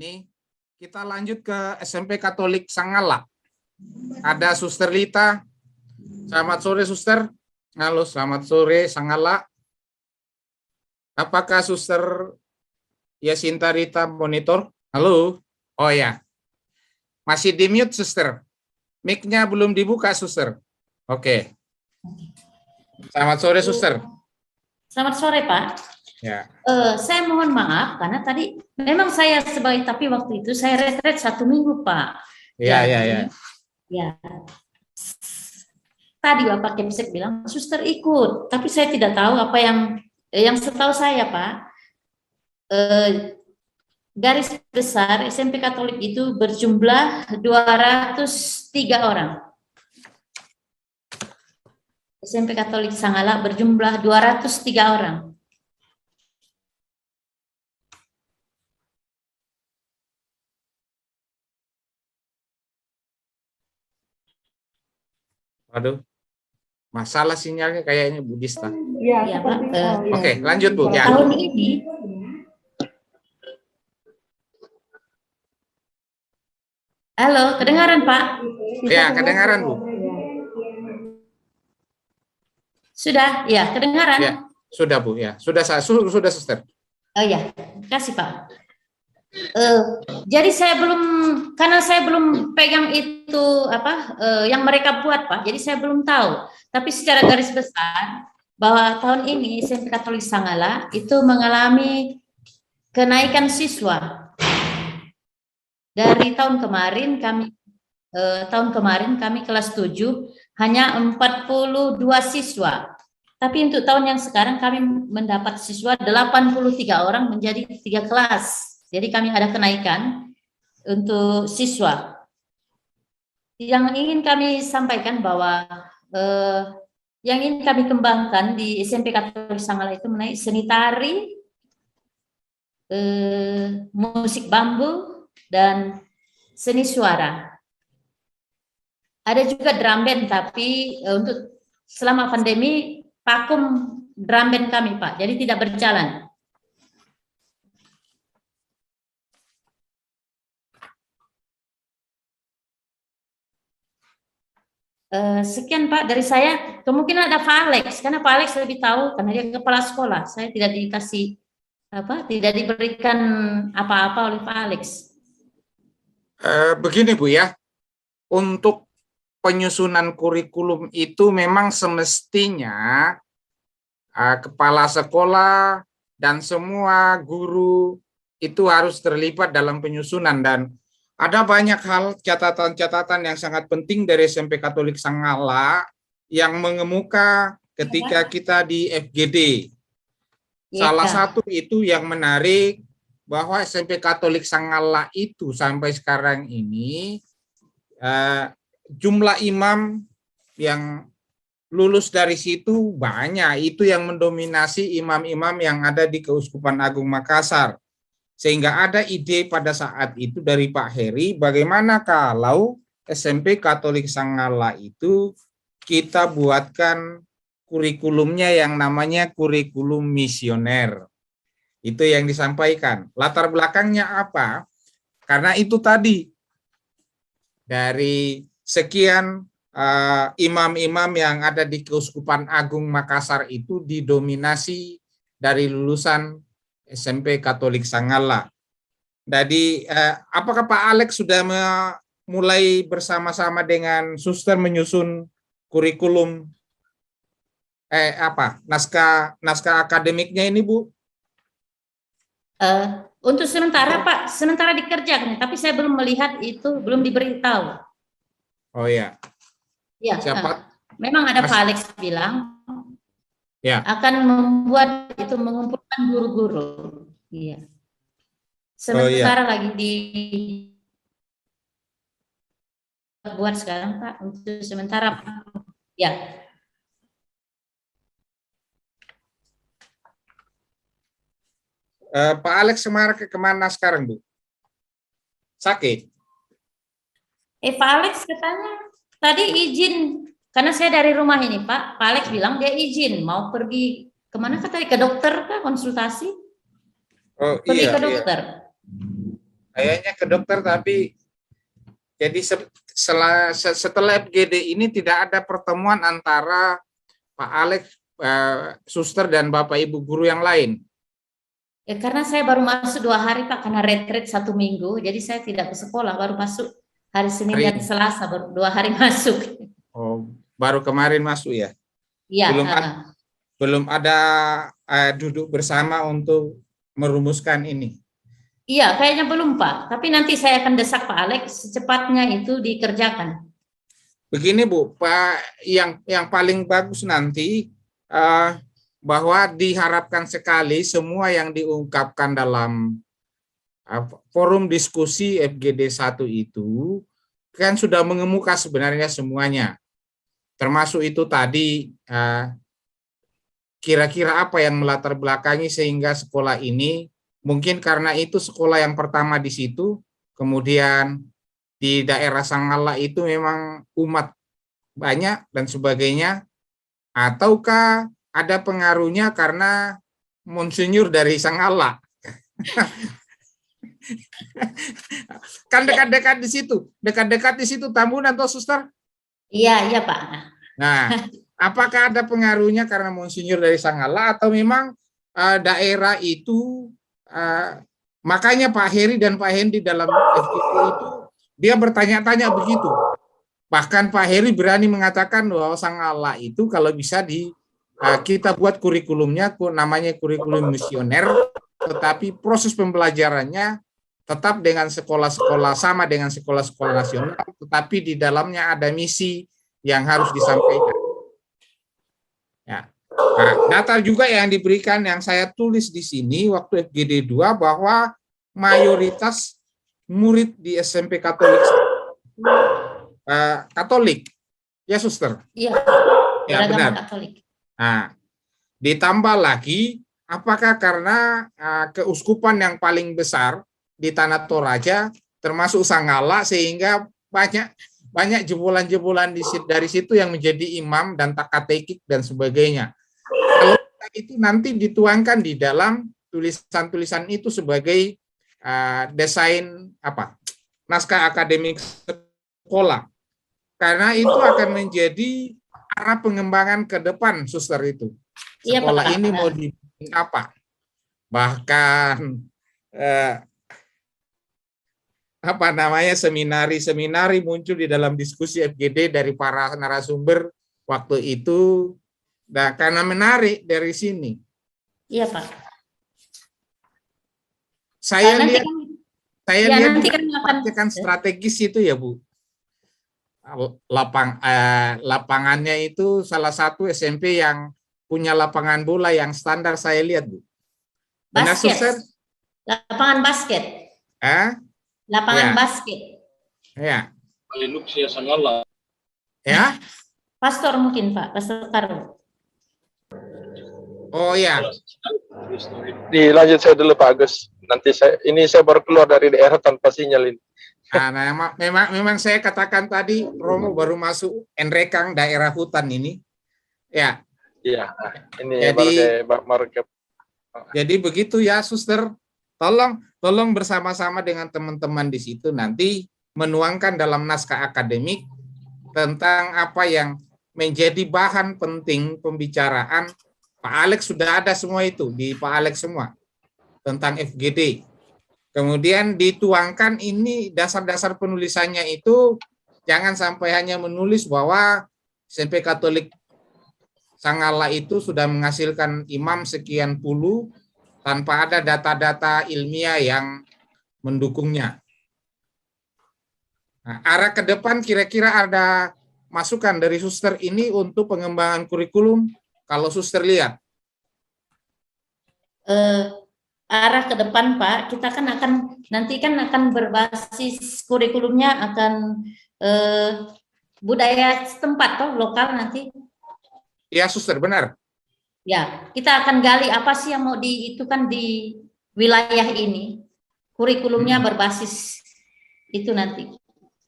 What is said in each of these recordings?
ini kita lanjut ke SMP Katolik Sanggala. Ada Suster Lita. Selamat sore, Suster. Halo, selamat sore, Sanggala. Apakah Suster Yasinta Rita monitor? Halo? Oh ya. Masih di mute, Suster. Mic-nya belum dibuka, Suster. Oke. Selamat sore, Suster. Selamat sore, Pak. Ya. Saya mohon maaf karena tadi memang saya tapi waktu itu saya retret 1 minggu, Pak. Ya. Tadi Bapak Kemsek bilang suster ikut, tapi saya tidak tahu apa yang setahu saya, Pak. Garis besar SMP Katolik itu berjumlah 203 orang. SMP Katolik Sanggala berjumlah 203 orang. Aduh, masalah sinyalnya kayaknya Budista. Ya, Pak. Oke, lanjut, Bu. Ya. Tahun ini, halo, kedengaran, Pak? Ya, kedengaran, Bu. Sudah, ya, kedengaran. Ya, sudah, Bu. Ya, sudah, Suster. Oh ya, kasih, Pak. Jadi karena saya belum pegang itu yang mereka buat, Pak. Jadi saya belum tahu. Tapi secara garis besar bahwa tahun ini SMP Katolik Sanggala itu mengalami kenaikan siswa. Dari tahun kemarin kami kelas 7 hanya 42 siswa. Tapi untuk tahun yang sekarang kami mendapat siswa 83 orang menjadi 3 kelas. Jadi kami ada kenaikan untuk siswa. Yang ingin kami sampaikan bahwa yang ingin kami kembangkan di SMP Katolik Sanggala itu mengenai seni tari, musik bambu, dan seni suara. Ada juga drum band, tapi untuk selama pandemi vakum drum band kami, Pak. Jadi tidak berjalan. Sekian, Pak, dari saya. Kemungkinan ada Pak Alex, karena Pak Alex lebih tahu karena dia kepala sekolah. Saya tidak tidak diberikan apa-apa oleh Pak Alex. Begini, Bu, ya. Untuk penyusunan kurikulum itu memang semestinya kepala sekolah dan semua guru itu harus terlibat dalam penyusunan, dan ada banyak hal catatan-catatan yang sangat penting dari SMP Katolik Sanggala yang mengemuka ketika kita di FGD. Salah satu itu yang menarik bahwa SMP Katolik Sanggala itu sampai sekarang ini jumlah imam yang lulus dari situ banyak. Itu yang mendominasi imam-imam yang ada di Keuskupan Agung Makassar. Sehingga ada ide pada saat itu dari Pak Heri, bagaimana kalau SMP Katolik Sanggala itu kita buatkan kurikulumnya yang namanya kurikulum misioner. Itu yang disampaikan. Latar belakangnya apa? Karena itu tadi, dari sekian imam-imam yang ada di Keuskupan Agung Makassar itu didominasi dari lulusan SMP Katolik Sanggala. Jadi, apakah Pak Alex sudah mulai bersama-sama dengan Suster menyusun kurikulum naskah akademiknya ini, Bu? Untuk sementara, Pak, sementara dikerjakan, tapi saya belum melihat itu, belum diberitahu. Oh ya. Ya. Memang ada Pak Alex bilang. Ya. Akan membuat itu mengumpulkan guru-guru. Iya. Sementara lagi buat sekarang, Pak, untuk sementara. Ya. Pak Alex kemana sekarang, Bu? Sakit? Pak Alex katanya tadi izin. Karena saya dari rumah ini, Pak. Pak Alex bilang dia izin mau pergi kemana, katanya ke dokter kah, konsultasi? Pergi ke dokter. Kayaknya ke dokter, tapi jadi setelah FGD ini tidak ada pertemuan antara Pak Alex, suster dan Bapak Ibu guru yang lain. Ya, karena saya baru masuk 2 hari Pak, karena retreat 1 minggu, jadi saya tidak ke sekolah, baru masuk hari Senin Hari dan ini. Selasa, baru 2 hari masuk. Oh, baru kemarin masuk ya. Iya, Belum ada duduk bersama untuk merumuskan ini. iya, kayaknya belum Pak, tapi nanti saya akan desak Pak Alex secepatnya itu dikerjakan. Begini Bu, Pak, yang paling bagus nanti bahwa diharapkan sekali semua yang diungkapkan dalam forum diskusi FGD 1 itu kan sudah mengemuka sebenarnya semuanya. Termasuk itu tadi kira-kira apa yang melatar belakangi sehingga sekolah ini, mungkin karena itu sekolah yang pertama di situ, kemudian di daerah Sangala itu memang umat banyak dan sebagainya, ataukah ada pengaruhnya karena Monsinyur dari Sangala. Kan dekat-dekat di situ Tambunan atau suster. Iya, iya Pak. Nah, apakah ada pengaruhnya karena Monsinyur dari Sangala atau memang daerah itu makanya Pak Heri dan Pak Hendi dalam FGD itu dia bertanya-tanya begitu. Bahkan Pak Heri berani mengatakan bahwa Sangala itu kalau bisa kita buat kurikulumnya namanya kurikulum misioner, tetapi proses pembelajarannya tetap dengan sekolah-sekolah sama dengan sekolah-sekolah nasional, tetapi di dalamnya ada misi yang harus disampaikan. Ya. Nah, data juga yang diberikan yang saya tulis di sini waktu FGD 2 bahwa mayoritas murid di SMP Katolik Katolik, ya suster. Iya, Ya beragama benar. Katolik. Nah, ditambah lagi, apakah karena keuskupan yang paling besar di Tanah Toraja, termasuk Sangala, sehingga banyak jebolan-jebolan dari situ yang menjadi imam dan takatekik dan sebagainya. Kalau itu nanti dituangkan di dalam tulisan-tulisan itu sebagai desain naskah akademik sekolah, karena itu akan menjadi arah pengembangan ke depan, suster itu. Sekolah ini mau dibikin apa? Bahkan seminari muncul di dalam diskusi FGD dari para narasumber waktu itu. Nah, karena menarik dari sini. Iya Pak. Saya lihat kan strategis itu ya Bu. Lapangannya itu salah satu SMP yang punya lapangan bola yang standar saya lihat Bu. Benar, suster? Lapangan basket. Lapangan basket. Ya. Ya. Pastor mungkin Pak, Pastor Karlo. Oh ya. Dilanjut saya dulu Pak Agus. Nanti saya baru keluar dari daerah tanpa sinyal ini. Nah, memang saya katakan tadi Romo baru masuk Enrekang daerah hutan ini. Ya. Iya. Ini jadi begitu ya, suster. Tolong bersama-sama dengan teman-teman di situ nanti menuangkan dalam naskah akademik tentang apa yang menjadi bahan penting pembicaraan. Pak Alex sudah ada semua itu di Pak Alex semua tentang FGD. Kemudian dituangkan ini dasar-dasar penulisannya itu jangan sampai hanya menulis bahwa SMP Katolik Sangala itu sudah menghasilkan imam sekian puluh tanpa ada data-data ilmiah yang mendukungnya. Nah, arah ke depan kira-kira ada masukan dari suster ini untuk pengembangan kurikulum kalau suster lihat. Arah ke depan Pak, kita kan akan berbasis kurikulumnya akan budaya setempat toh, lokal nanti. Ya suster, benar. Ya, kita akan gali apa sih yang mau itu kan di wilayah ini. Kurikulumnya berbasis itu nanti.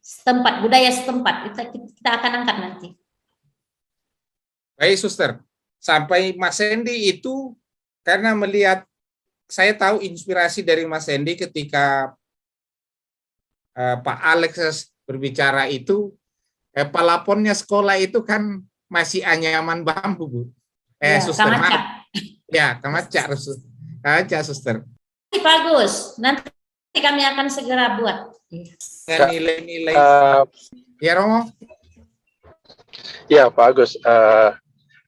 Setempat, budaya setempat, kita akan angkat nanti. Baik suster, sampai Mas Hendy itu karena melihat, saya tahu inspirasi dari Mas Hendy ketika Pak Alex berbicara itu, pelaponnya sekolah itu kan masih anyaman bambu, Bu. Ya, Suster, Kamaca. maaf. Ya, kamaca, suster. Bagus, nanti kami akan segera buat. Dengan nilai-nilai. Ya, Romo. Ya, Pak Agus.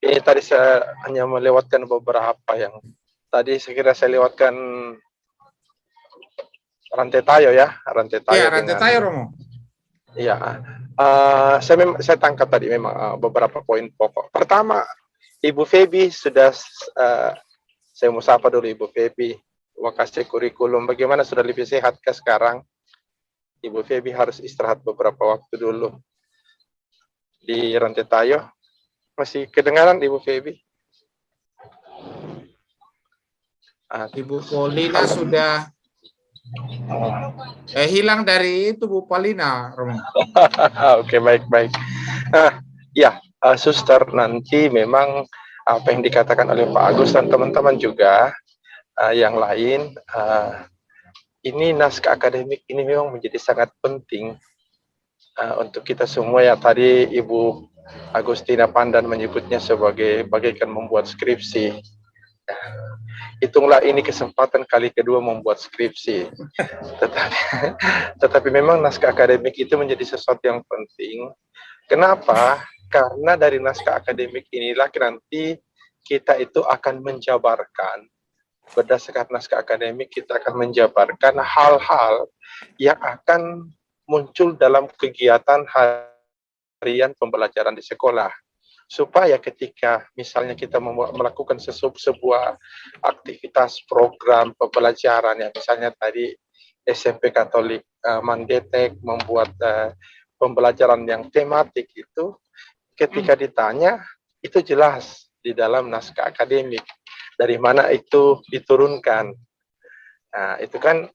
Ini tadi saya hanya melewatkan beberapa yang tadi saya lewatkan rantai tayo ya, rantai tayo. Ya, rantai tayo, Romo. Iya, saya tangkap tadi memang beberapa poin pokok. Pertama, Ibu Febi sudah, saya mau sapa dulu Ibu Febi. Wakasih kurikulum, bagaimana sudah lebih sehat ke sekarang? Ibu Febi harus istirahat beberapa waktu dulu di rantai tayo. Masih kedengaran Ibu Febi? Ibu Polina sudah hilang dari itu, Bu Polina, Romo. Oke, baik. Ya, suster, nanti memang apa yang dikatakan oleh Pak Agus dan teman-teman juga yang lain, ini naskah akademik ini memang menjadi sangat penting untuk kita semua ya. Tadi Ibu Agustina Pandan menyebutnya sebagai bagaikan membuat skripsi. Hitunglah ini kesempatan kali kedua membuat skripsi. Tetapi memang naskah akademik itu menjadi sesuatu yang penting. Kenapa? Karena dari naskah akademik inilah nanti kita itu akan menjabarkan. Berdasarkan naskah akademik kita akan menjabarkan hal-hal yang akan muncul dalam kegiatan harian pembelajaran di sekolah. Supaya ketika misalnya kita melakukan sebuah aktivitas program pembelajaran, ya misalnya tadi SMP Katolik mendetek membuat pembelajaran yang tematik itu, ketika ditanya itu jelas di dalam naskah akademik dari mana itu diturunkan. Nah, itu kan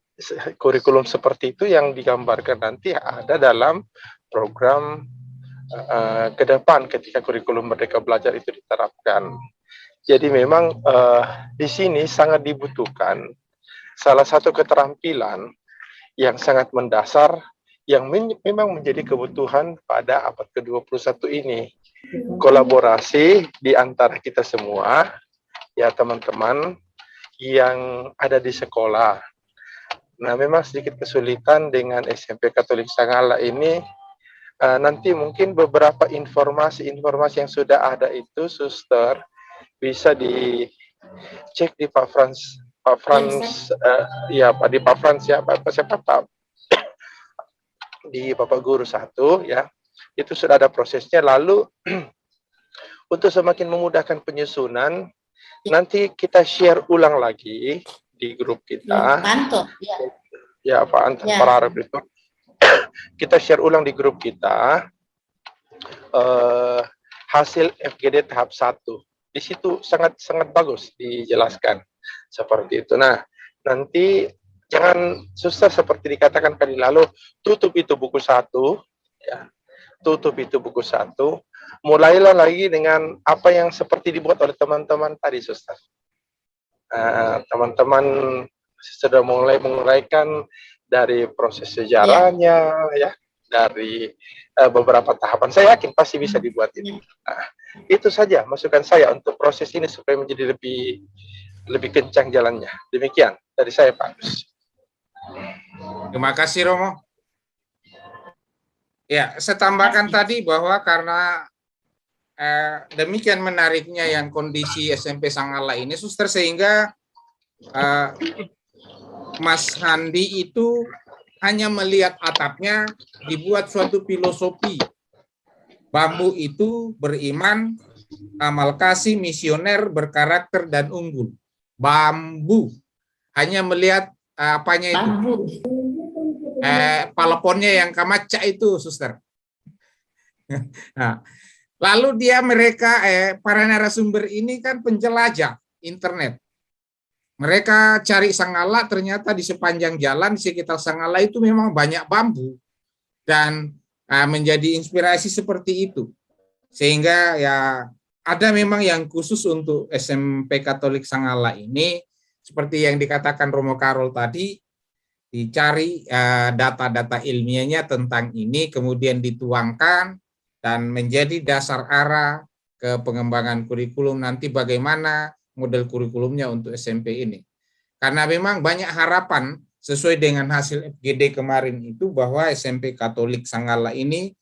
kurikulum seperti itu yang digambarkan nanti ada dalam program ke depan ketika kurikulum Merdeka Belajar itu diterapkan. Jadi memang di sini sangat dibutuhkan salah satu keterampilan yang sangat mendasar yang memang menjadi kebutuhan pada abad ke-21 ini. Kolaborasi di antara kita semua, ya teman-teman yang ada di sekolah. Nah, memang sedikit kesulitan dengan SMP Katolik Sangala ini. Nanti mungkin beberapa informasi yang sudah ada itu, suster, bisa dicek di Pak Frans, ya Pak, di Pak Frans ya, Pak, di Bapak Guru 1 ya, itu sudah ada prosesnya. Lalu untuk semakin memudahkan penyusunan, nanti kita share ulang lagi di grup kita. Ya Pak Anton Pararab itu. Kita share ulang di grup kita hasil FGD tahap 1. Di situ sangat bagus dijelaskan seperti itu. Nah, nanti jangan susah seperti dikatakan tadi lalu, tutup itu buku 1 ya. Tutup itu buku 1. Mulailah lagi dengan apa yang seperti dibuat oleh teman-teman tadi, suster. Teman-teman sudah menguraikan dari proses sejarahnya ya, dari beberapa tahapan. Saya yakin pasti bisa dibuat ini. Nah, itu saja masukan saya untuk proses ini supaya menjadi lebih kencang jalannya. Demikian dari saya, Pak. Terima kasih, Romo. Ya, saya tambahkan tadi bahwa karena demikian menariknya yang kondisi SMP Sangala ini, suster, sehingga Mas Handi itu hanya melihat atapnya, dibuat suatu filosofi. Bambu itu beriman, amal kasih, misioner, berkarakter, dan unggul. Bambu. Hanya melihat apanya itu. Palaponnya yang kamaca itu, suster. Nah, lalu mereka para narasumber ini kan penjelajah internet. Mereka cari Sangala, ternyata di sepanjang jalan di sekitar Sangala itu memang banyak bambu dan menjadi inspirasi seperti itu. Sehingga ya ada memang yang khusus untuk SMP Katolik Sangala ini, seperti yang dikatakan Romo Karol tadi, dicari data-data ilmiahnya tentang ini, kemudian dituangkan dan menjadi dasar arah ke pengembangan kurikulum nanti bagaimana model kurikulumnya untuk SMP ini. Karena memang banyak harapan sesuai dengan hasil FGD kemarin itu bahwa SMP Katolik Sanggala ini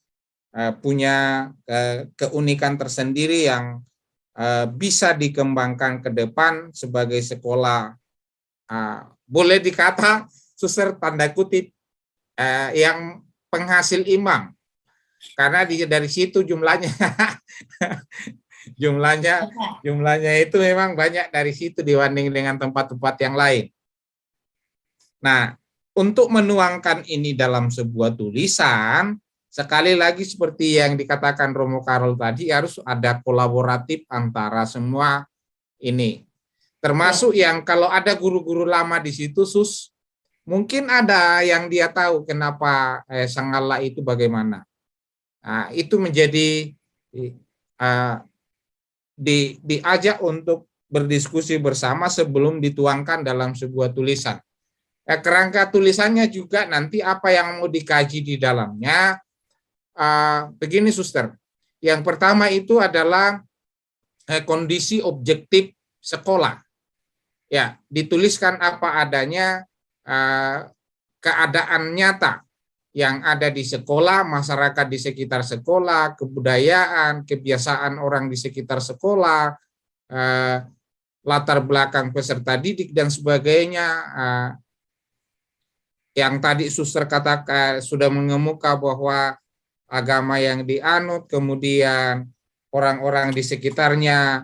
punya keunikan tersendiri yang bisa dikembangkan ke depan sebagai sekolah boleh dikata suster tanda kutip yang penghasil imam, karena dari situ jumlahnya jumlahnya itu memang banyak dari situ dibanding dengan tempat-tempat yang lain. Nah, untuk menuangkan ini dalam sebuah tulisan, sekali lagi seperti yang dikatakan Romo Karol tadi, harus ada kolaboratif antara semua ini. Termasuk yang kalau ada guru-guru lama di situ, mungkin ada yang dia tahu kenapa Sanggala itu bagaimana. Nah, itu menjadi diajak untuk berdiskusi bersama sebelum dituangkan dalam sebuah tulisan. Kerangka tulisannya juga nanti apa yang mau dikaji di dalamnya. Begini suster, yang pertama itu adalah kondisi objektif sekolah. Ya, dituliskan apa adanya keadaan nyata yang ada di sekolah, masyarakat di sekitar sekolah, kebudayaan, kebiasaan orang di sekitar sekolah, latar belakang peserta didik dan sebagainya. Yang tadi suster katakan sudah mengemuka bahwa agama yang dianut, kemudian orang-orang di sekitarnya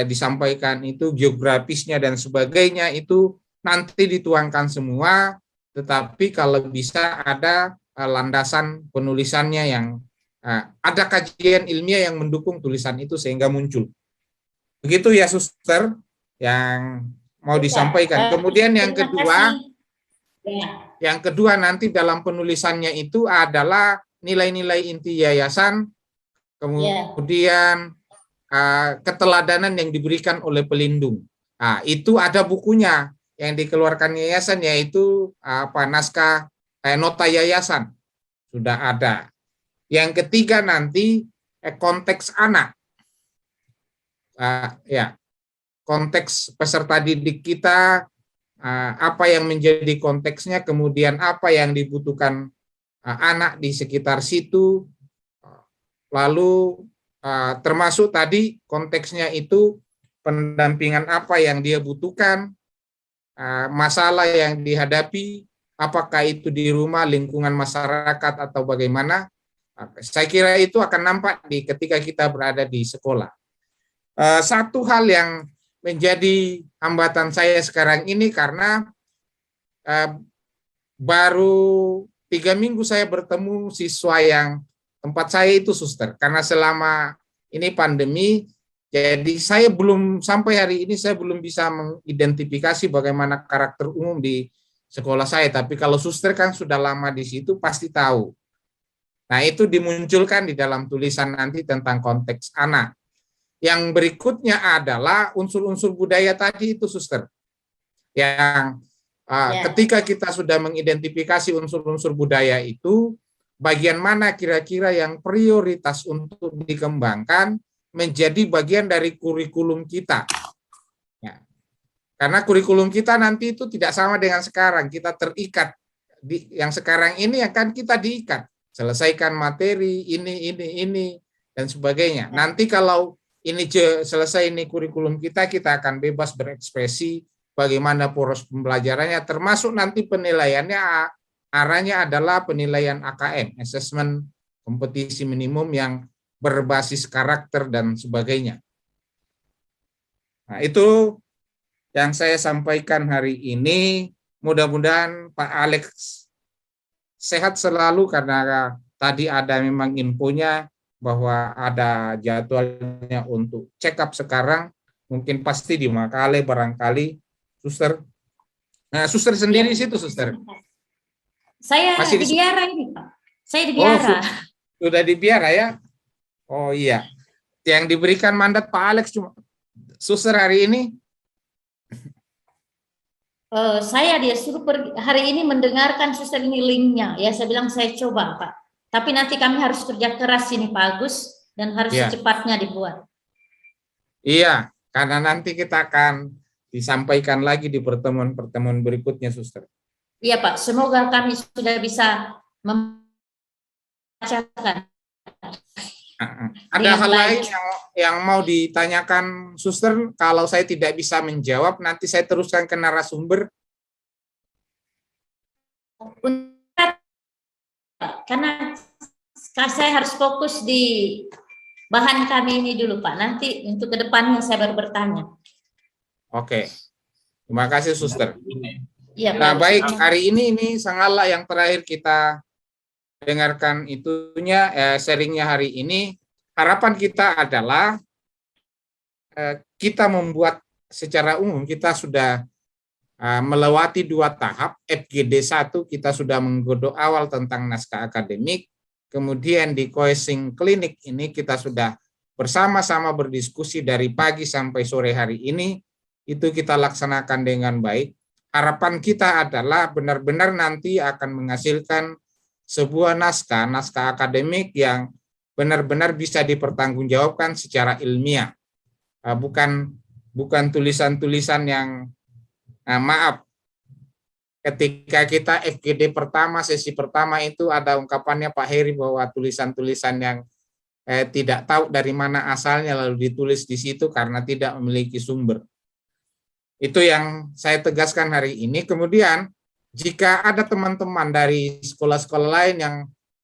disampaikan itu geografisnya dan sebagainya, itu nanti dituangkan semua, tetapi kalau bisa ada landasan penulisannya yang ada kajian ilmiah yang mendukung tulisan itu sehingga muncul. Begitu ya suster yang mau disampaikan. Kemudian yang kedua nanti dalam penulisannya itu adalah nilai-nilai inti yayasan, kemudian keteladanan yang diberikan oleh pelindung. Itu ada bukunya yang dikeluarkan yayasan, yaitu naskah nota yayasan sudah ada. Yang ketiga nanti konteks anak, konteks peserta didik kita, apa yang menjadi konteksnya, kemudian apa yang dibutuhkan anak di sekitar situ, lalu termasuk tadi konteksnya itu pendampingan apa yang dia butuhkan, masalah yang dihadapi, apakah itu di rumah, lingkungan masyarakat atau bagaimana. Saya kira itu akan nampak ketika kita berada di sekolah. Satu hal yang menjadi hambatan saya sekarang ini karena baru 3 minggu saya bertemu siswa yang tempat saya itu suster, karena selama ini pandemi, jadi saya belum sampai hari ini saya belum bisa mengidentifikasi bagaimana karakter umum di sekolah saya. Tapi kalau suster kan sudah lama di situ pasti tahu. Nah itu dimunculkan di dalam tulisan nanti tentang konteks anak. Yang berikutnya adalah unsur-unsur budaya tadi itu suster. Yang ketika kita sudah mengidentifikasi unsur-unsur budaya itu, bagian mana kira-kira yang prioritas untuk dikembangkan menjadi bagian dari kurikulum kita. Ya. Karena kurikulum kita nanti itu tidak sama dengan sekarang, kita terikat. Yang sekarang ini akan kita diikat, selesaikan materi, ini, dan sebagainya. Nanti kalau ini selesai ini kurikulum kita akan bebas berekspresi bagaimana poros pembelajarannya, termasuk nanti penilaiannya arahnya adalah penilaian AKM, assessment kompetisi minimum yang berbasis karakter dan sebagainya. Nah, itu yang saya sampaikan hari ini. Mudah-mudahan Pak Alex sehat selalu, karena tadi ada memang infonya bahwa ada jadwalnya untuk check up sekarang, mungkin pasti di Makale barangkali, suster. Nah, suster sendiri situ, suster. Saya masih di Biara ini, Pak. Saya di Biara. Sudah di Biara ya? Oh iya. Yang diberikan mandat Pak Alex cuma suster hari ini. Saya dia suruh pergi, hari ini mendengarkan suster ini linknya, ya saya bilang saya coba Pak. Tapi nanti kami harus kerja keras ini Pak Agus dan harus Ya. secepatnya dibuat. Iya, karena nanti kita akan disampaikan lagi di pertemuan-pertemuan berikutnya, Suster. Iya Pak, semoga kami sudah bisa membacakan. Ada Dengan hal baik. lain yang mau ditanyakan, Suster? Kalau saya tidak bisa menjawab, nanti saya teruskan ke narasumber. Karena saya harus fokus di bahan kami ini dulu Pak. Nanti untuk kedepannya saya baru bertanya. Oke, terima kasih, Suster. Iya Pak. Nah, baik, hari ini sangatlah yang terakhir kita dengarkan itunya, sharingnya hari ini. Harapan kita adalah kita membuat secara umum, kita sudah melewati 2 tahap. FGD 1 kita sudah menggodok awal tentang naskah akademik, kemudian di coaching klinik ini kita sudah bersama-sama berdiskusi dari pagi sampai sore hari ini, itu kita laksanakan dengan baik. Harapan kita adalah benar-benar nanti akan menghasilkan sebuah naskah akademik yang benar-benar bisa dipertanggungjawabkan secara ilmiah. Bukan tulisan-tulisan yang maaf, ketika kita FGD pertama, sesi pertama itu ada ungkapannya Pak Heri bahwa tulisan-tulisan yang tidak tahu dari mana asalnya lalu ditulis di situ karena tidak memiliki sumber. Itu yang saya tegaskan hari ini. Kemudian jika ada teman-teman dari sekolah-sekolah lain yang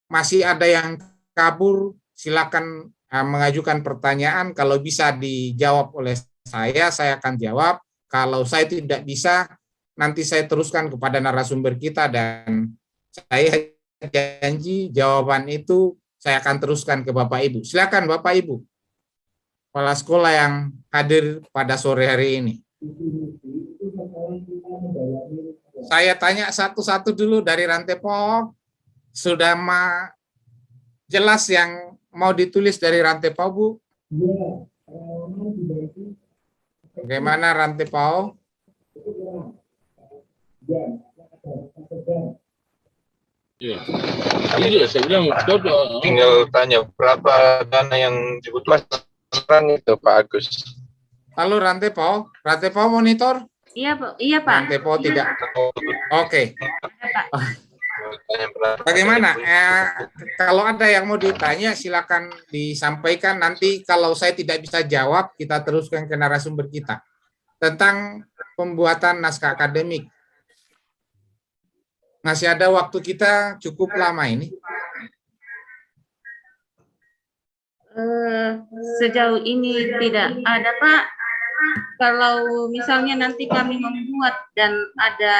masih ada yang kabur, silakan mengajukan pertanyaan. Kalau bisa dijawab oleh saya akan jawab. Kalau saya tidak bisa, nanti saya teruskan kepada narasumber kita dan saya janji jawaban itu saya akan teruskan ke Bapak Ibu. Silakan Bapak Ibu, kepala sekolah yang hadir pada sore hari ini. Saya tanya satu-satu dulu dari Rantepo. Sudah jelas yang mau ditulis dari Rantepo, Bu? Bagaimana Rantepo? Iya, saya bilang Tinggal tanya berapa dana yang dibutuhkan itu Pak Agus. Halo Rantepo monitor? Iya, Pak. Rantepo tidak. Oke. Bagaimana? Kalau ada yang mau ditanya, silakan disampaikan. Nanti kalau saya tidak bisa jawab, kita teruskan ke narasumber kita tentang pembuatan naskah akademik. Masih ada waktu kita cukup lama ini. Sejauh ini tidak ada, Pak. Kalau misalnya nanti kami membuat dan ada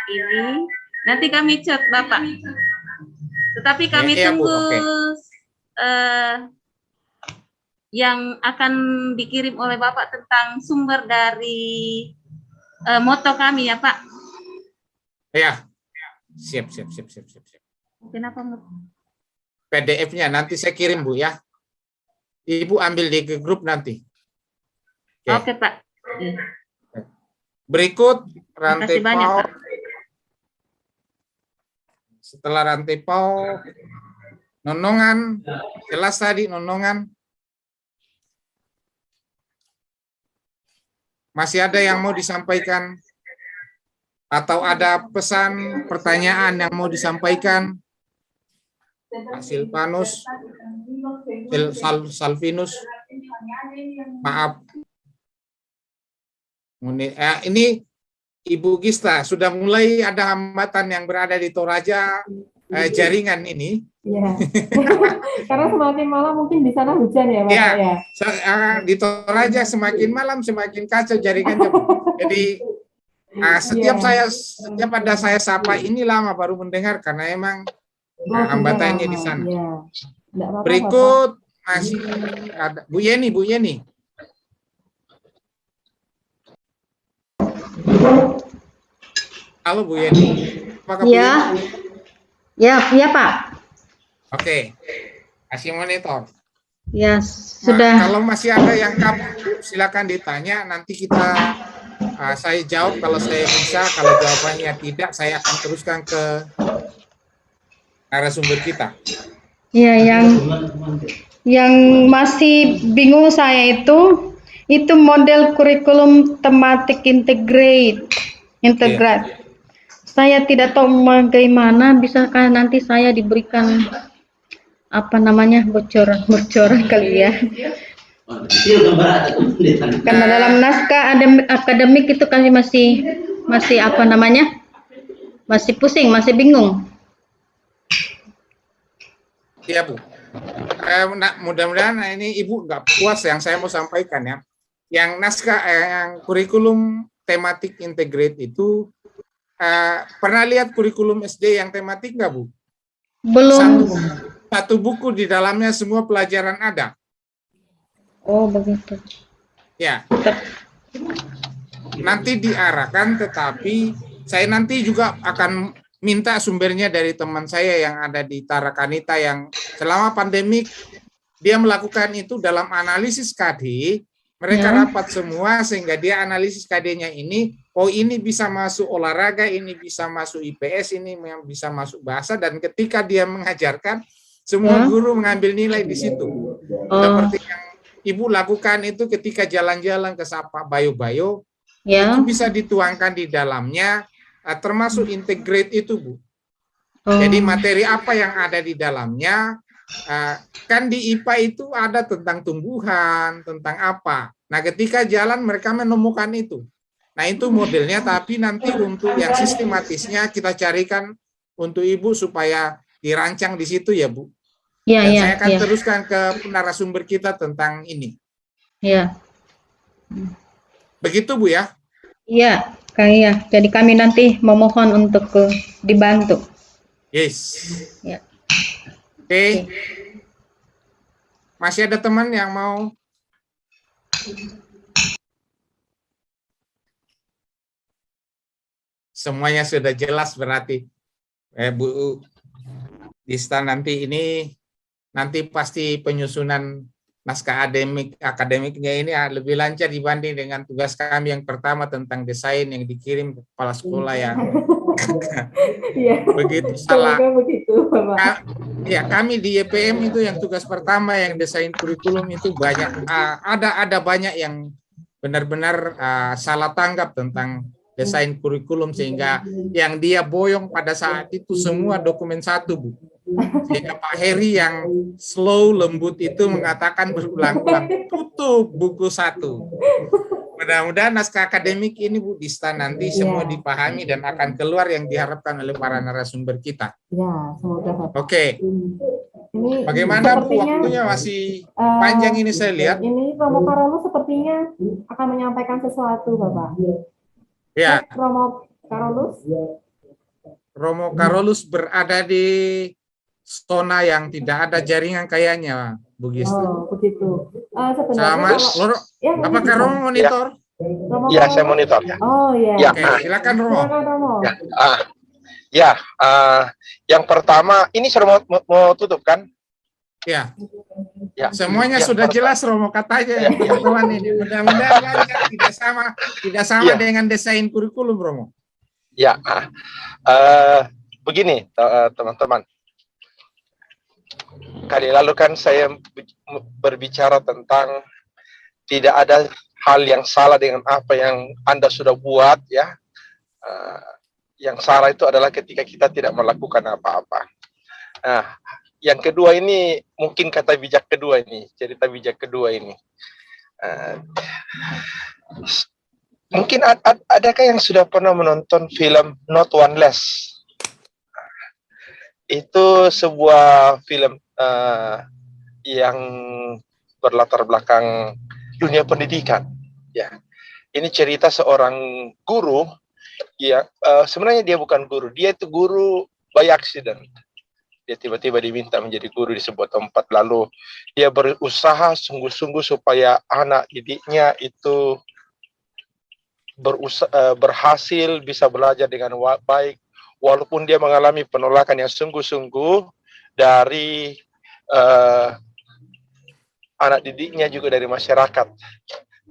ini, nanti kami chat Bapak. Tetapi kami Bu, tunggu oke. Yang akan dikirim oleh Bapak tentang sumber dari moto kami ya Pak. Ya, siap. Kenapa? PDF-nya nanti saya kirim Bu ya. Ibu ambil di grup nanti. Oke Pak. Berikut Terima kasih banyak, Rantepo. Pak. Setelah Rantepo, Nonongan, jelas tadi Nonongan. Masih ada yang mau disampaikan? Atau ada pesan, pertanyaan yang mau disampaikan? Pak Silvanus, Salvinus, maaf. Ini Ibu Gista, sudah mulai ada hambatan yang berada di Toraja jaringan ini. Iya. Karena semakin malam mungkin di sana hujan ya, Bapak ya. Di Toraja semakin malam semakin kacau jaringannya. Jadi setiap ada saya sapa ini lama baru mendengar karena emang hambatannya di sana. Ya. Berikut masih ada Bu Yeni. Halo Bu Yeni. Apakah Bu Yeni? Ya Pak. Oke. Kasih monitor. Ya sudah. Kalau masih ada yang kabur, silakan ditanya. Nanti kita saya jawab kalau saya bisa, kalau jawabannya tidak, saya akan teruskan ke narasumber kita. Ya, yang masih bingung saya itu model kurikulum tematik integrat. Saya tidak tahu bagaimana, bisakah nanti saya diberikan apa namanya bocoran kali ya. Karena dalam naskah akademik itu kami masih apa namanya, masih pusing, masih bingung. Iya Bu. Mudah-mudahan ini Ibu nggak puas yang saya mau sampaikan ya. Yang naskah yang kurikulum tematik integrate itu pernah lihat kurikulum SD yang tematik nggak Bu? Belum. Satu buku di dalamnya semua pelajaran ada. Oh begitu. Ya. Nanti diarahkan, tetapi saya nanti juga akan minta sumbernya dari teman saya yang ada di Tarakanita yang selama pandemik dia melakukan itu dalam analisis KD. Mereka rapat semua sehingga dia analisis KD-nya ini, oh ini bisa masuk olahraga, ini bisa masuk IPS, ini bisa masuk bahasa, dan ketika dia mengajarkan, semua guru mengambil nilai di situ. Seperti yang Ibu lakukan itu ketika jalan-jalan ke Sapa Bayo-Bayo, itu bisa dituangkan di dalamnya, termasuk integrate itu Bu. Jadi materi apa yang ada di dalamnya, kan di IPA itu ada tentang tumbuhan, tentang apa. Nah ketika jalan mereka menemukan itu. Nah itu modelnya, tapi nanti untuk yang sistematisnya kita carikan untuk Ibu supaya dirancang di situ ya Bu. Dan saya akan teruskan ke narasumber kita tentang ini. Iya. Begitu Bu ya? Iya, kayak jadi kami nanti memohon untuk dibantu. Yes. Ya. Oke. Masih ada teman yang mau? Semuanya sudah jelas berarti. Bu Dista nanti ini pasti penyusunan naskah akademiknya ini lebih lancar dibanding dengan tugas kami yang pertama tentang desain yang dikirim ke kepala sekolah yang begitu salah. Ya, kami di YPM itu yang tugas pertama yang desain kurikulum itu banyak ada banyak yang benar-benar salah tanggap tentang desain kurikulum sehingga yang dia boyong pada saat itu semua dokumen satu Bu. Sehingga Pak Heri yang slow lembut itu mengatakan berulang-ulang tutup buku satu. Mudah-mudahan naskah akademik ini Bu Dista nanti semua dipahami dan akan keluar yang diharapkan oleh para narasumber kita. Ya, semoga. Oke. Bagaimana Bu, waktunya masih panjang ini saya lihat. Ini Romo Karolus sepertinya akan menyampaikan sesuatu Bapak. Ya. Romo Karolus. Romo Karolus berada di zona yang tidak ada jaringan kayaknya, Bu Gistu. Oh, begitu. Sama, apakah Romo monitor? Ya, saya monitor ya. Oh iya. Ya. Oke, silakan Romo. Silakan Romo. Yang pertama, ini sudah mau tutup kan? Ya. Ya. Semuanya sudah jelas Romo katanya teman ini. Mudah-mudahan lancar, tidak sama dengan desain kurikulum Romo. Ya. Begini teman-teman. Kali lalu kan saya berbicara tentang tidak ada hal yang salah dengan apa yang Anda sudah buat ya. Yang salah itu adalah ketika kita tidak melakukan apa-apa. Nah, yang kedua ini mungkin kata bijak kedua ini, cerita bijak kedua ini. Mungkin adakah yang sudah pernah menonton film Not One Less? Itu sebuah film yang berlatar belakang dunia pendidikan. Ya, ini cerita seorang guru. Ya, sebenarnya dia bukan guru, dia itu guru by accident. Dia tiba-tiba diminta menjadi guru di sebuah tempat, lalu dia berusaha sungguh-sungguh supaya anak didiknya itu berhasil bisa belajar dengan baik, walaupun dia mengalami penolakan yang sungguh-sungguh dari anak didiknya juga dari masyarakat.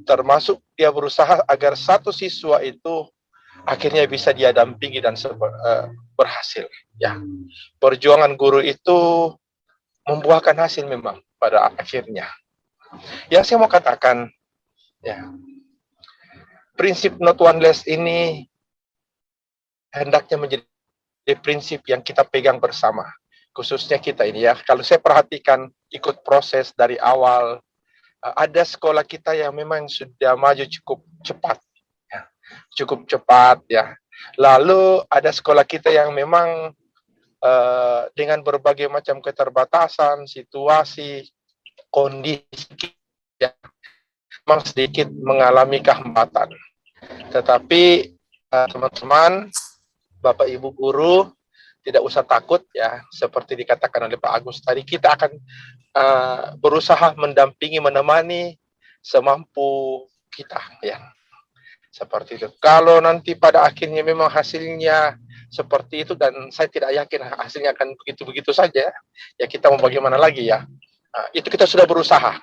termasuk dia berusaha agar satu siswa itu akhirnya bisa dia dampingi dan berhasil. Ya, perjuangan guru itu membuahkan hasil memang pada akhirnya. Yang saya mau katakan, ya, prinsip not one less ini hendaknya menjadi prinsip yang kita pegang bersama, khususnya kita ini ya. Kalau saya perhatikan ikut proses dari awal, ada sekolah kita yang memang sudah maju cukup cepat ya. Lalu ada sekolah kita yang memang dengan berbagai macam keterbatasan, situasi, kondisi ya, memang sedikit mengalami kehambatan. Tetapi teman-teman, Bapak Ibu guru, tidak usah takut ya, seperti dikatakan oleh Pak Agus tadi, kita akan berusaha mendampingi, menemani semampu kita ya. Seperti itu. Kalau nanti pada akhirnya memang hasilnya seperti itu, dan saya tidak yakin hasilnya akan begitu-begitu saja, ya kita mau bagaimana lagi ya. Itu kita sudah berusaha.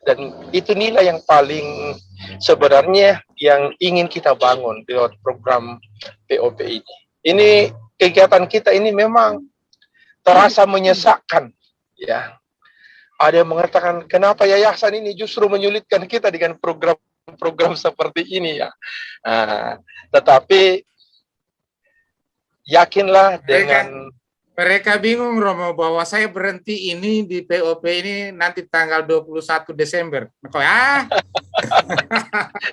Dan itu nilai yang paling sebenarnya yang ingin kita bangun lewat program POP ini. Ini kegiatan kita ini memang terasa menyesakkan ya. Ada yang mengatakan, kenapa yayasan ini justru menyulitkan kita dengan program seperti ini ya. Tetapi yakinlah dengan mereka bingung, Romo, bahwa saya berhenti ini di POP ini nanti tanggal 21 Desember.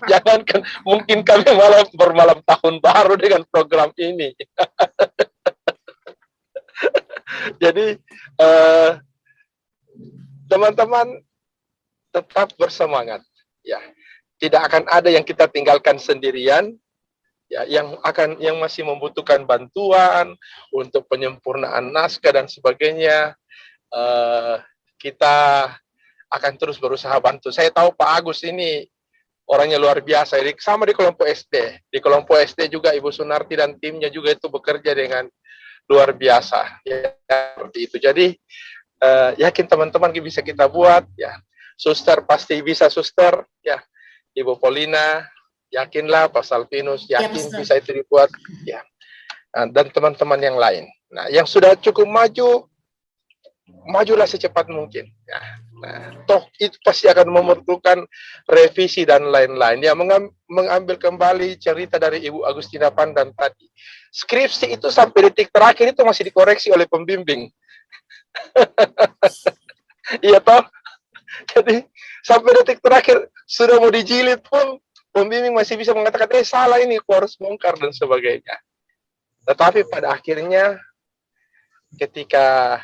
Jangankan, mungkin kami malah bermalam tahun baru dengan program ini. Jadi teman-teman tetap bersemangat ya. Tidak akan ada yang kita tinggalkan sendirian ya, yang masih membutuhkan bantuan untuk penyempurnaan naskah dan sebagainya. Kita akan terus berusaha bantu. Saya tahu Pak Agus ini orangnya luar biasa. Sama di kelompok SD. Di kelompok SD juga Ibu Sunarti dan timnya juga itu bekerja dengan luar biasa. Ya, seperti itu. Jadi yakin teman-teman bisa kita buat. Ya, Suster pasti bisa, Suster. Ya, Ibu Polina, yakinlah, Pak Salvinus, yakin bisa itu dibuat. Ya, dan teman-teman yang lain. Nah, yang sudah cukup maju, majulah secepat mungkin. Ya. Nah, toh itu pasti akan memerlukan revisi dan lain-lain. Ya, mengambil kembali cerita dari Ibu Agustina Pandan tadi. Skripsi itu sampai detik terakhir itu masih dikoreksi oleh pembimbing. Iya toh? Jadi sampai detik terakhir sudah mau dijilid pun pembimbing masih bisa mengatakan, salah ini, aku harus bongkar dan sebagainya. Tetapi pada akhirnya ketika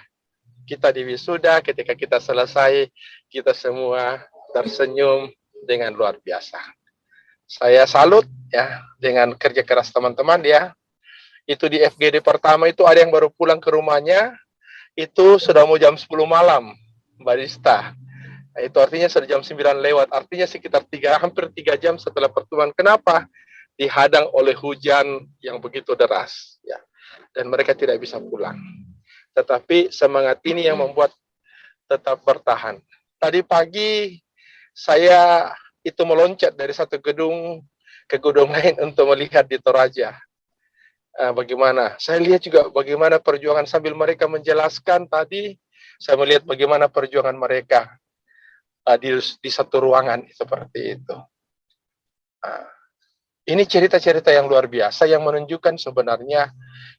kita diwisuda, ketika kita selesai, kita semua tersenyum dengan luar biasa. Saya salut ya dengan kerja keras teman-teman ya. Itu di FGD pertama itu ada yang baru pulang ke rumahnya, itu sudah mau jam 10 malam, Mbak Dista. Nah, itu artinya sudah jam 9 lewat, artinya sekitar hampir 3 jam setelah pertemuan. Kenapa? Dihadang oleh hujan yang begitu deras ya. Dan mereka tidak bisa pulang. Tetapi semangat ini yang membuat tetap bertahan. Tadi pagi saya itu meloncat dari satu gedung ke gedung lain untuk melihat di Toraja. Bagaimana? Saya lihat juga bagaimana perjuangan sambil mereka menjelaskan tadi, saya melihat bagaimana perjuangan mereka di satu ruangan seperti itu. Ini cerita-cerita yang luar biasa yang menunjukkan sebenarnya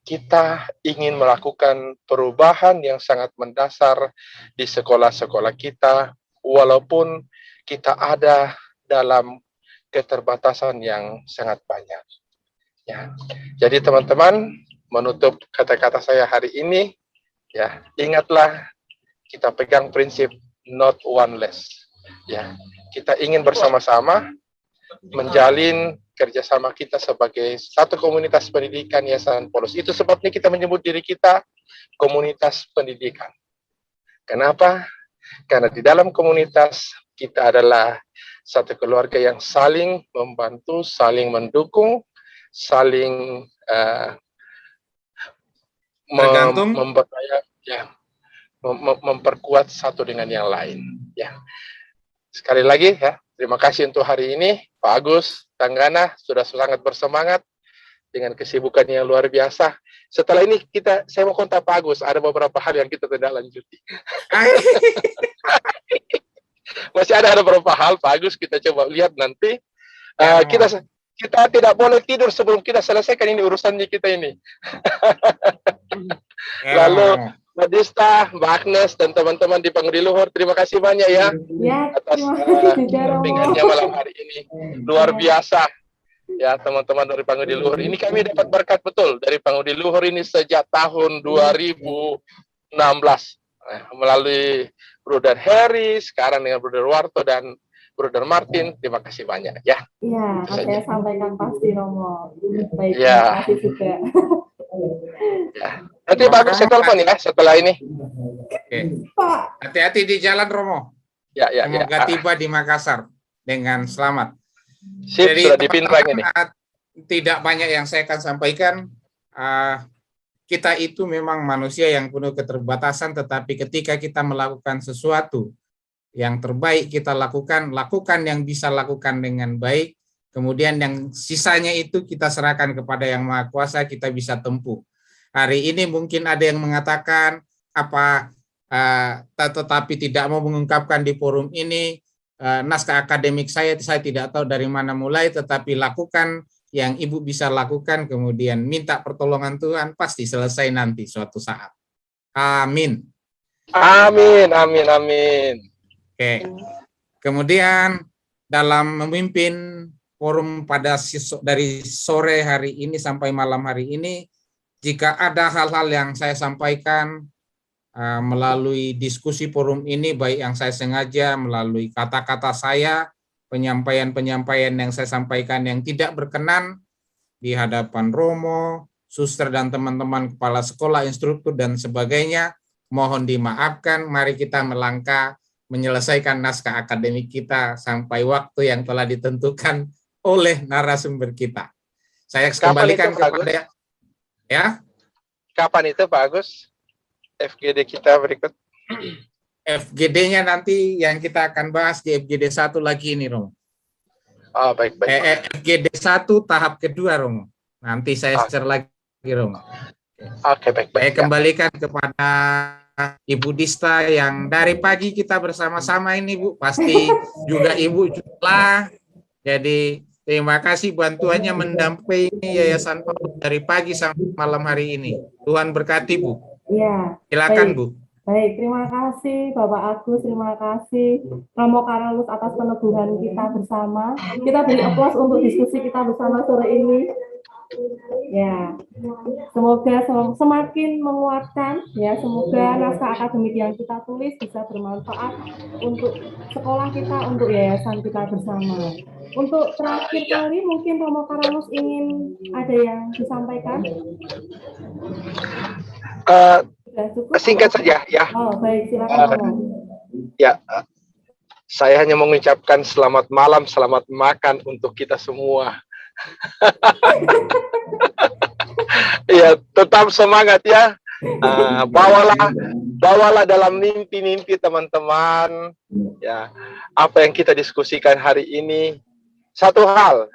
kita ingin melakukan perubahan yang sangat mendasar di sekolah-sekolah kita, walaupun kita ada dalam keterbatasan yang sangat banyak. Ya, jadi teman-teman, menutup kata-kata saya hari ini, ya ingatlah kita pegang prinsip not one less. Ya, kita ingin bersama-sama menjalin kerjasama kita sebagai satu komunitas pendidikan Yayasan Polos. Itu sebabnya kita menyebut diri kita komunitas pendidikan. Kenapa? Karena di dalam komunitas kita adalah satu keluarga yang saling membantu, saling mendukung, saling memberdaya, ya, memperkuat satu dengan yang lain. Ya. Sekali lagi ya, Terima kasih untuk hari ini, Pak Agus, Tanggana, sudah sangat bersemangat dengan kesibukan yang luar biasa. Setelah ini saya mau kontak Pak Agus, ada beberapa hal yang kita tidak lanjuti. Masih ada beberapa hal, Pak Agus, kita coba lihat nanti. Kita tidak boleh tidur sebelum kita selesaikan ini urusannya kita ini. Lalu Mbak Dista, Mbak Agnes, dan teman-teman di Pangudi Luhur, terima kasih banyak ya, atas bimbingannya malam hari ini. Luar biasa ya teman-teman dari Pangudi Luhur. Ini kami dapat berkat betul dari Pangudi Luhur ini sejak tahun 2016 melalui Brother Harry, sekarang dengan Brother Warto dan Brother Martin. Terima kasih banyak ya. Iya, saya sampaikan pasti Romo. Baik, ya. Terima kasih juga. Ya. Nanti Pak Agus saya telepon ya setelah ini. Oke. Hati-hati di jalan Romo. Ya. Semoga tiba di Makassar dengan selamat. Sip, Jadi sudah dipinrang ini. Tidak banyak yang saya akan sampaikan. Kita itu memang manusia yang penuh keterbatasan, tetapi ketika kita melakukan sesuatu yang terbaik kita lakukan yang bisa lakukan dengan baik. Kemudian yang sisanya itu kita serahkan kepada Yang Maha Kuasa, kita bisa tempuh. Hari ini mungkin ada yang mengatakan tetapi tidak mau mengungkapkan di forum ini naskah akademik saya tidak tahu dari mana mulai, tetapi lakukan yang Ibu bisa lakukan, kemudian minta pertolongan Tuhan, pasti selesai nanti suatu saat. Amin. Amin, amin, amin. Oke. Kemudian dalam memimpin forum dari sore hari ini sampai malam hari ini, jika ada hal-hal yang saya sampaikan melalui diskusi forum ini, baik yang saya sengaja melalui kata-kata saya, penyampaian-penyampaian yang saya sampaikan yang tidak berkenan di hadapan Romo, suster dan teman-teman kepala sekolah, instruktur dan sebagainya, mohon dimaafkan. Mari kita melangkah menyelesaikan naskah akademik kita sampai waktu yang telah ditentukan oleh narasumber kita. Saya kembalikan kepada ya. Kapan itu Pak Agus? FGD kita berikut. FGD-nya nanti yang kita akan bahas di FGD 1 lagi ini, Romo. Oh, baik. FGD 1 tahap kedua, Romo. Nanti saya share lagi, Romo. Oke, baik. Saya kembalikan kepada Ibu Dista yang dari pagi kita bersama-sama ini, Bu. Pasti juga Ibu juga. Jadi terima kasih bantuannya mendampingi Yayasan Paut dari pagi sampai malam hari ini. Tuhan berkati, Bu. Iya. Silakan, baik. Bu. Baik, terima kasih Bapak Agus, terima kasih Romo Karolus atas peneguhan kita bersama. Kita beri aplaus untuk diskusi kita bersama sore ini. Ya, semoga semakin menguatkan, ya, semoga naskah akademik yang kita tulis bisa bermanfaat untuk sekolah kita, untuk yayasan kita bersama. Untuk terakhir kali mungkin Romo Karolus ingin ada yang disampaikan? Singkat saja ya. Oh, baik, silakan Romo. Ya, saya hanya mengucapkan selamat malam, selamat makan untuk kita semua. Ya, tetap semangat ya. Bawalah dalam mimpi-mimpi teman-teman. Ya, apa yang kita diskusikan hari ini. Satu hal,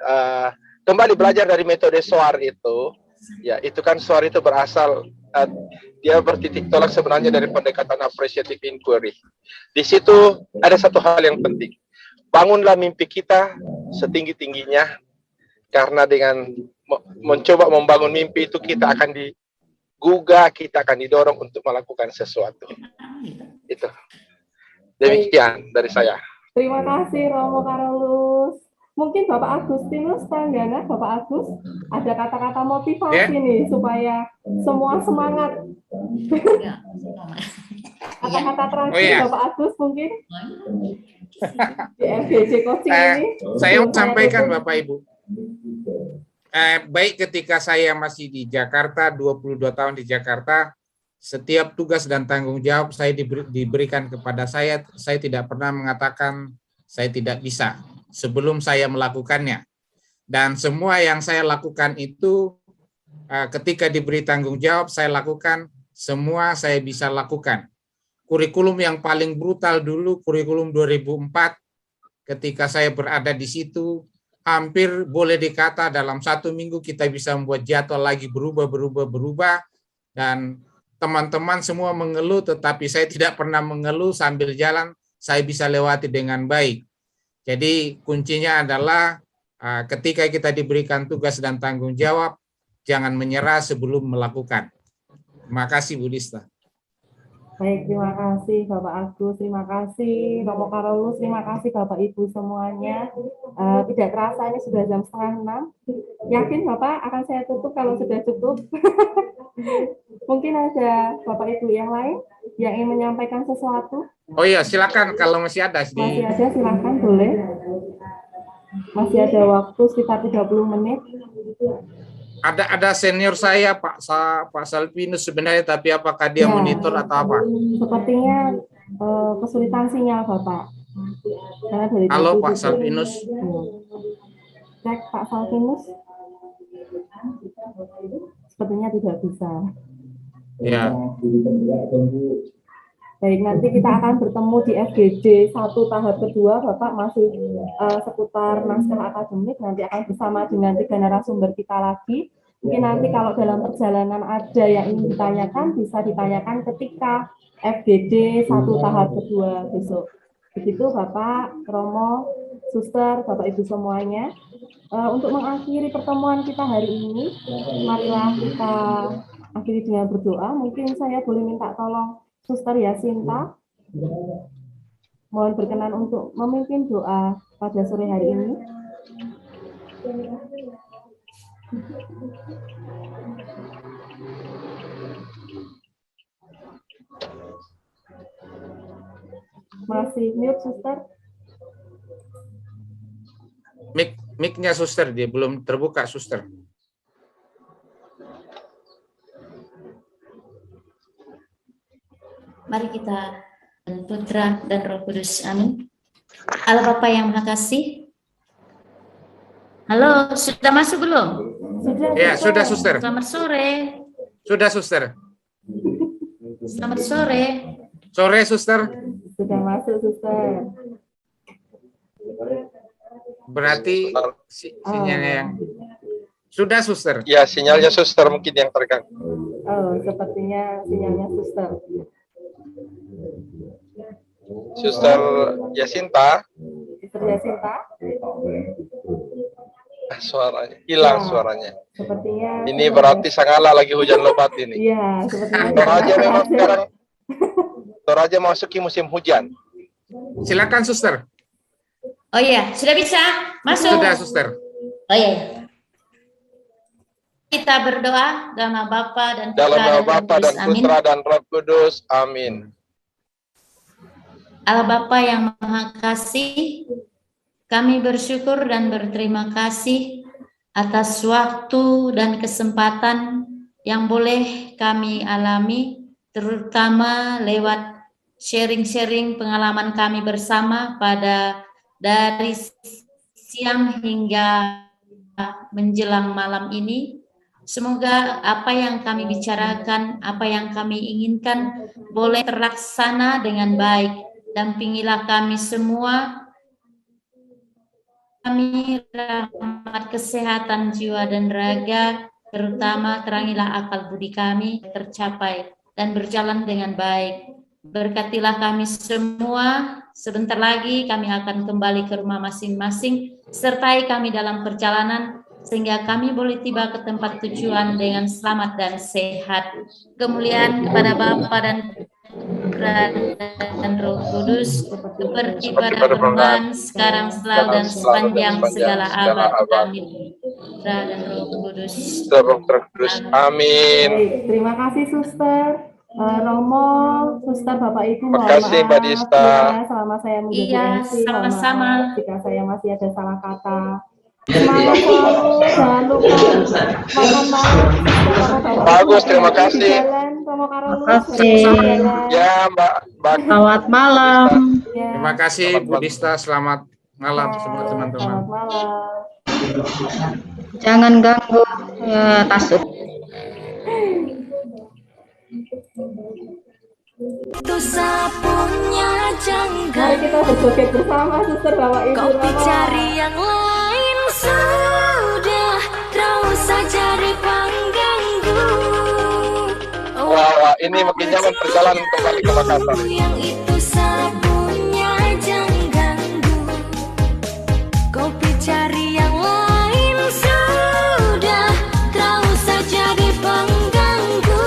kembali belajar dari metode SOAR itu. Ya, itu kan SOAR itu berasal dia bertitik tolak sebenarnya dari pendekatan appreciative inquiry. Di situ ada satu hal yang penting. Bangunlah mimpi kita setinggi-tingginya. Karena dengan mencoba membangun mimpi itu kita akan digugah, kita akan didorong untuk melakukan sesuatu. Itu. Demikian dari saya. Terima kasih Romo Karolus. Mungkin Bapak Agustinus Tanggana, Bapak Agus, ada kata-kata motivasi nih supaya semua semangat. Kata-kata terakhir Bapak Agus mungkin di FGD Coaching ini. Saya sampaikan Bapak Ibu. Baik ketika saya masih di Jakarta, 22 tahun di Jakarta, setiap tugas dan tanggung jawab saya diberikan kepada saya tidak pernah mengatakan saya tidak bisa sebelum saya melakukannya. Dan semua yang saya lakukan itu ketika diberi tanggung jawab saya lakukan, semua saya bisa lakukan. Kurikulum yang paling brutal dulu, kurikulum 2004, ketika saya berada di situ, hampir boleh dikata dalam 1 minggu kita bisa membuat jadwal lagi berubah, dan teman-teman semua mengeluh, tetapi saya tidak pernah mengeluh. Sambil jalan saya bisa lewati dengan baik. Jadi kuncinya adalah ketika kita diberikan tugas dan tanggung jawab, jangan menyerah sebelum melakukan. Terima kasih Bu Dista. Baik, terima kasih Bapak Agus, terima kasih Romo Karolus, terima kasih Bapak Ibu semuanya. Tidak terasa ini sudah jam 5:30. Yakin Bapak akan saya tutup kalau sudah cukup? Mungkin ada Bapak Ibu yang lain yang ingin menyampaikan sesuatu? Oh iya, silakan kalau masih ada. Masih ada, silakan boleh. Masih ada waktu sekitar 30 menit. Ada senior saya Pak Salvinus sebenarnya, tapi apakah dia monitor atau apa? Sepertinya kesulitan sinyal Bapak. Karena dari halo Pak Salvinus. Cek Pak Salvinus. Sepertinya tidak bisa. Ya. Baik, nanti kita akan bertemu di FGD 1 tahap kedua, Bapak masih seputar naskah akademik, nanti akan bersama dengan 3 narasumber kita lagi. Mungkin nanti kalau dalam perjalanan ada yang ingin ditanyakan, bisa ditanyakan ketika FGD 1 tahap kedua besok. Begitu Bapak, Romo, Suster, Bapak Ibu semuanya. Untuk mengakhiri pertemuan kita hari ini, marilah kita akhiri dengan berdoa. Mungkin saya boleh minta tolong Suster Yasinta, mohon berkenan untuk memimpin doa pada sore hari ini. Masih mute, Suster? Mic-nya Suster, dia belum terbuka, Suster. Mari kita dan Putra dan Roh Kudus. Amin. Allah Bapa yang Maha Kasih. Halo, sudah masuk belum? Sudah. Ya, sudah Suster. Selamat sore. Sudah Suster. Selamat sore. Sore Suster. Sudah masuk, Suster. Berarti sinyalnya yang sudah Suster. Ya, sinyalnya Suster mungkin yang terganggu. Oh, sepertinya sinyalnya Suster. Suster Yasinta. Suster Yasinta. Suaranya hilang suaranya. Sepertinya ini berarti Sangala lagi hujan lebat ini. Iya, sepertinya. Toraja memang sekarang Toraja masuki musim hujan. Silakan Suster. Oh iya, sudah bisa masuk. Sudah Suster. Oh iya. Kita berdoa dalam nama Bapa dan Dalam nama Putra Bapa dan Putra dan Roh Kudus. Amin. Allah Bapa yang Maha Kasih, kami bersyukur dan berterima kasih atas waktu dan kesempatan yang boleh kami alami, terutama lewat sharing-sharing pengalaman kami bersama pada dari siang hingga menjelang malam ini. Semoga apa yang kami bicarakan, apa yang kami inginkan boleh terlaksana dengan baik. Dampingilah kami semua, kami rahmat kesehatan jiwa dan raga, terutama terangilah akal budi kami tercapai dan berjalan dengan baik. Berkatilah kami semua, sebentar lagi kami akan kembali ke rumah masing-masing, sertai kami dalam perjalanan, sehingga kami boleh tiba ke tempat tujuan dengan selamat dan sehat. Kemuliaan kepada Bapa dan Roh Kudus, seperti pada permulaan, sekarang, selalu, dan sepanjang segala abad. Amin. Dan Roh Kudus. Amin. Terima kasih Suster. Romo, Suster, Bapak Ibu, mohon terima kasih Mbak Dista. Selama saya menjadi Iya, MC, sama-sama. jika saya masih ada salah kata. Semangat selalu, jangan lupa makan malam. Bagus, terima kasih. Terima kasih. Ya, Mbak. Selamat malam. Terima kasih Bu Dista, selamat malam semua teman-teman. Selamat malam. Jangan ganggu Tasuk. Dosa punya jangka Mari kita berjoget bersama, suster, bapak, ibu, Kopi Romo. cari yang lain sudah, terus saja dipangganggu. Wah, ini makin nyaman perjalanan kembali ke Makassar. Yang itu sabunnya jangan ganggu. Kopi cari yang lain sudah, terus saja dipangganggu.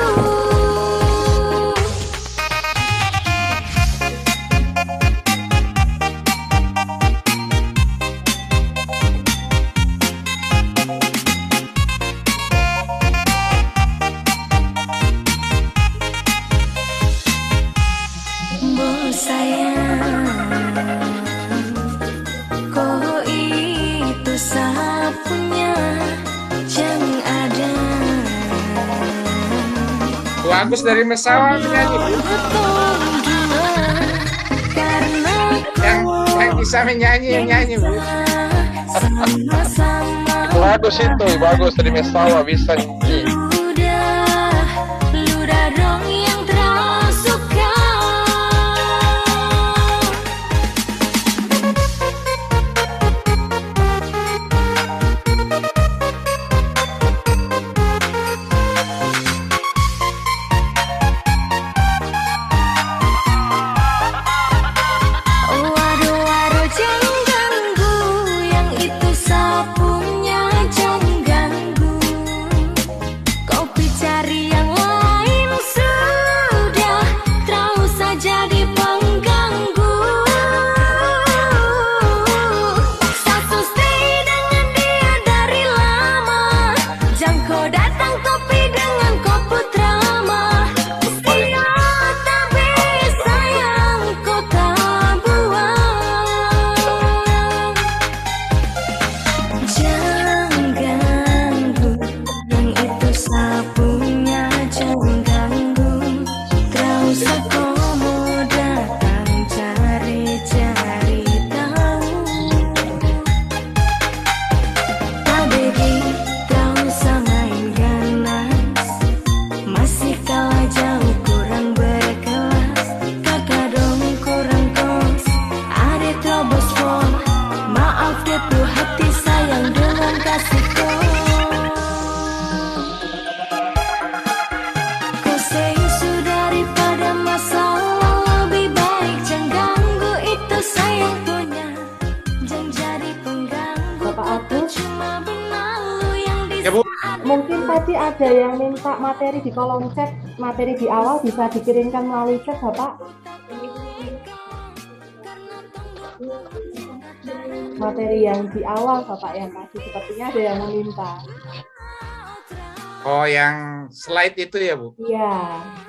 Bu sayang, kau itu sapunya jangan ada. Bu Agus dari Mesawa menyanyi, Bu. Karena Yang bisa menyanyi, Bu. sama-sama Bagus itu, bagus dari Mesawa bisa nyanyi. ludah dong yang tersuka. Waduh, jangan ganggu, yang itu sapunya jangan ganggu. Kopi cari yang lain sudah, terus saja dipengganggu. Satu stay dengan dia dari lama, jangan kau datang kopi dengan kopi drama. Setia tapi sayang kau tak buang. Jangan ganggu, yang itu sapunya jangan ganggu. Terus aku datang cari-cari tahu. Tak begi, terus main ganas. Masih kalah jauh kurang berkelas. Kakak dong kurang kos, ada terobos pol. Maaf deh tuh hati sayang dengan kasih kau. Kau sehisu daripada masalah, lebih baik jangan ganggu itu sayang punya. Jangan jadi pengganggu, Bapak kau tuh Agus. cuma benalu yang di Ya, Bu. Mungkin tadi ada yang minta materi di kolom chat, materi di awal bisa dikirimkan melalui chat, Bapak. Materi yang di awal, Bapak, yang tadi sepertinya ada yang meminta. Oh, yang slide itu ya, Bu? Iya,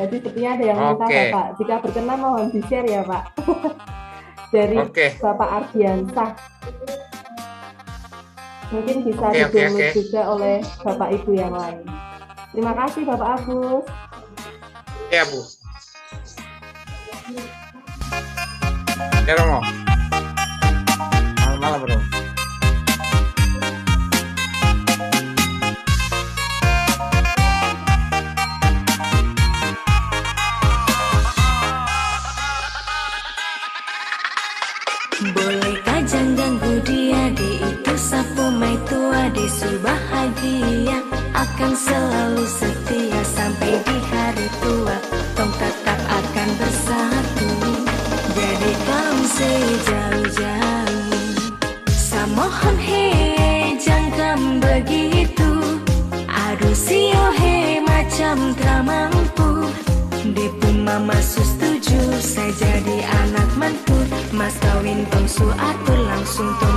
jadi sepertinya ada yang minta, Oke. Bapak. Jika berkenan mohon di-share ya, Pak. Dari Oke. Bapak Ardiansah. Mungkin bisa Oke, oke, di-download oke. juga oleh Bapak Ibu yang lain. Terima kasih Bapak Agus. Ya, Bu. Ya, Romo. Malam, Romo. Bolehkah jangan ganggu dia, dia itu sapu mai tua, dia sudah bahagia, akan selalu setia sampai di hari tua, tong tetap akan bersatu. Jadi kamu sejauh-jauh, samohon he jangan begitu. Aduh sio he macam tramampu, dia pun mama setuju saya jadi anak mantu. Mas kawin tong su atur langsung tong